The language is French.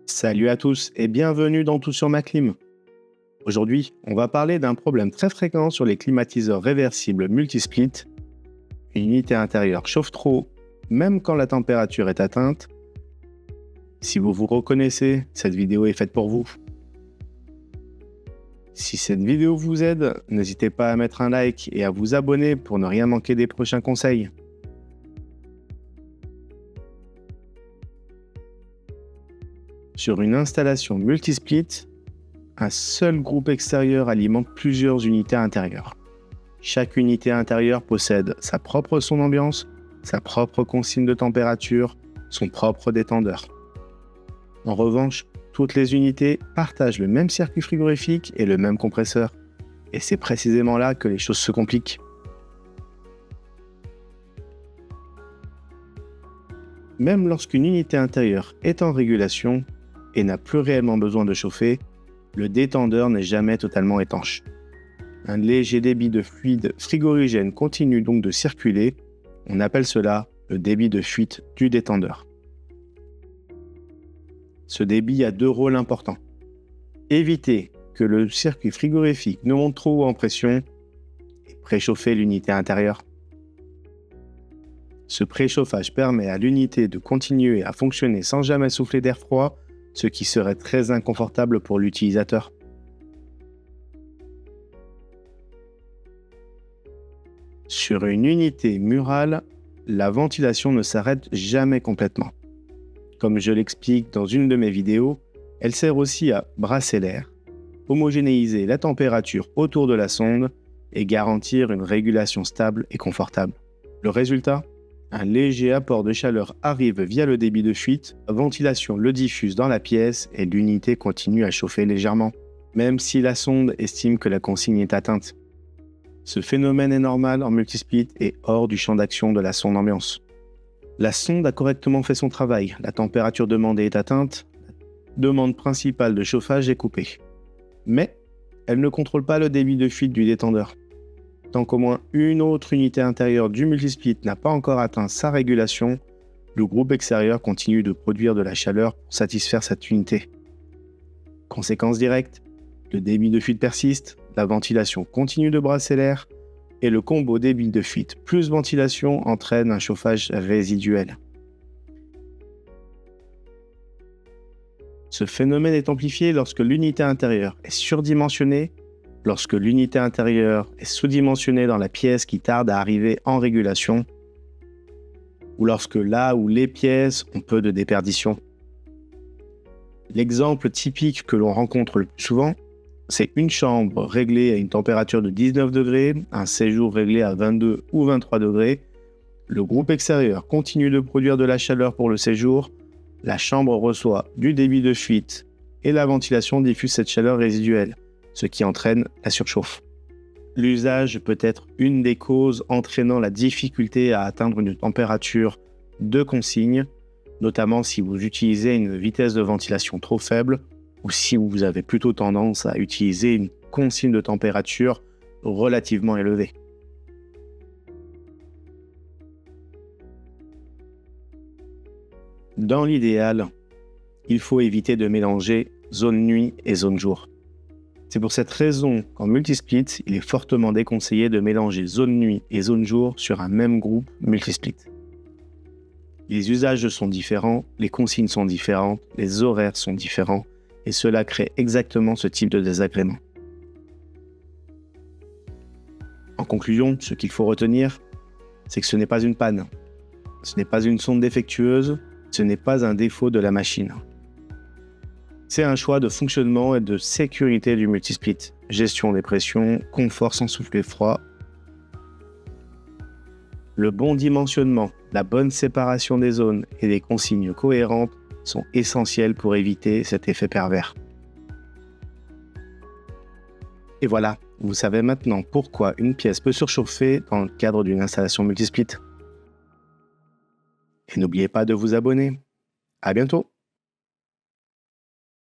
Salut à tous et bienvenue dans Tout sur ma clim. Aujourd'hui, on va parler d'un problème très fréquent sur les climatiseurs réversibles multisplit. Une unité intérieure chauffe trop, même quand la température est atteinte. Si vous vous reconnaissez, cette vidéo est faite pour vous. Si cette vidéo vous aide, n'hésitez pas à mettre un like et à vous abonner pour ne rien manquer des prochains conseils. Sur une installation multisplit, un seul groupe extérieur alimente plusieurs unités intérieures. Chaque unité intérieure possède sa propre sonde ambiance, sa propre consigne de température, son propre détendeur. En revanche, toutes les unités partagent le même circuit frigorifique et le même compresseur. Et c'est précisément là que les choses se compliquent. Même lorsqu'une unité intérieure est en régulation et n'a plus réellement besoin de chauffer, le détendeur n'est jamais totalement étanche. Un léger débit de fluide frigorigène continue donc de circuler. On appelle cela le débit de fuite du détendeur. Ce débit a deux rôles importants. Éviter que le circuit frigorifique ne monte trop haut en pression et préchauffer l'unité intérieure. Ce préchauffage permet à l'unité de continuer à fonctionner sans jamais souffler d'air froid, ce qui serait très inconfortable pour l'utilisateur. Sur une unité murale, la ventilation ne s'arrête jamais complètement. Comme je l'explique dans une de mes vidéos, elle sert aussi à brasser l'air, homogénéiser la température autour de la sonde et garantir une régulation stable et confortable. Le résultat ? Un léger apport de chaleur arrive via le débit de fuite, la ventilation le diffuse dans la pièce et l'unité continue à chauffer légèrement, même si la sonde estime que la consigne est atteinte. Ce phénomène est normal en multisplit et hors du champ d'action de la sonde ambiance. La sonde a correctement fait son travail, la température demandée est atteinte, la demande principale de chauffage est coupée. Mais elle ne contrôle pas le débit de fuite du détendeur. Tant qu'au moins une autre unité intérieure du multisplit n'a pas encore atteint sa régulation, le groupe extérieur continue de produire de la chaleur pour satisfaire cette unité. Conséquence directe, le débit de fuite persiste, la ventilation continue de brasser l'air, et le combo débit de fuite plus ventilation entraîne un chauffage résiduel. Ce phénomène est amplifié lorsque l'unité intérieure est surdimensionnée, lorsque l'unité intérieure est sous-dimensionnée dans la pièce qui tarde à arriver en régulation, ou lorsque là où les pièces ont peu de déperdition. L'exemple typique que l'on rencontre le plus souvent, c'est une chambre réglée à une température de 19 degrés, un séjour réglé à 22 ou 23 degrés. Le groupe extérieur continue de produire de la chaleur pour le séjour, la chambre reçoit du débit de fuite et la ventilation diffuse cette chaleur résiduelle, ce qui entraîne la surchauffe. L'usage peut être une des causes entraînant la difficulté à atteindre une température de consigne, notamment si vous utilisez une vitesse de ventilation trop faible ou si vous avez plutôt tendance à utiliser une consigne de température relativement élevée. Dans l'idéal, il faut éviter de mélanger zone nuit et zone jour. C'est pour cette raison qu'en multisplit, il est fortement déconseillé de mélanger zone nuit et zone jour sur un même groupe multisplit. Les usages sont différents, les consignes sont différentes, les horaires sont différents, et cela crée exactement ce type de désagrément. En conclusion, ce qu'il faut retenir, c'est que ce n'est pas une panne, ce n'est pas une sonde défectueuse, ce n'est pas un défaut de la machine. C'est un choix de fonctionnement et de sécurité du multisplit. Gestion des pressions, confort sans souffler froid. Le bon dimensionnement, la bonne séparation des zones et des consignes cohérentes sont essentiels pour éviter cet effet pervers. Et voilà, vous savez maintenant pourquoi une pièce peut surchauffer dans le cadre d'une installation multisplit. Et n'oubliez pas de vous abonner. À bientôt!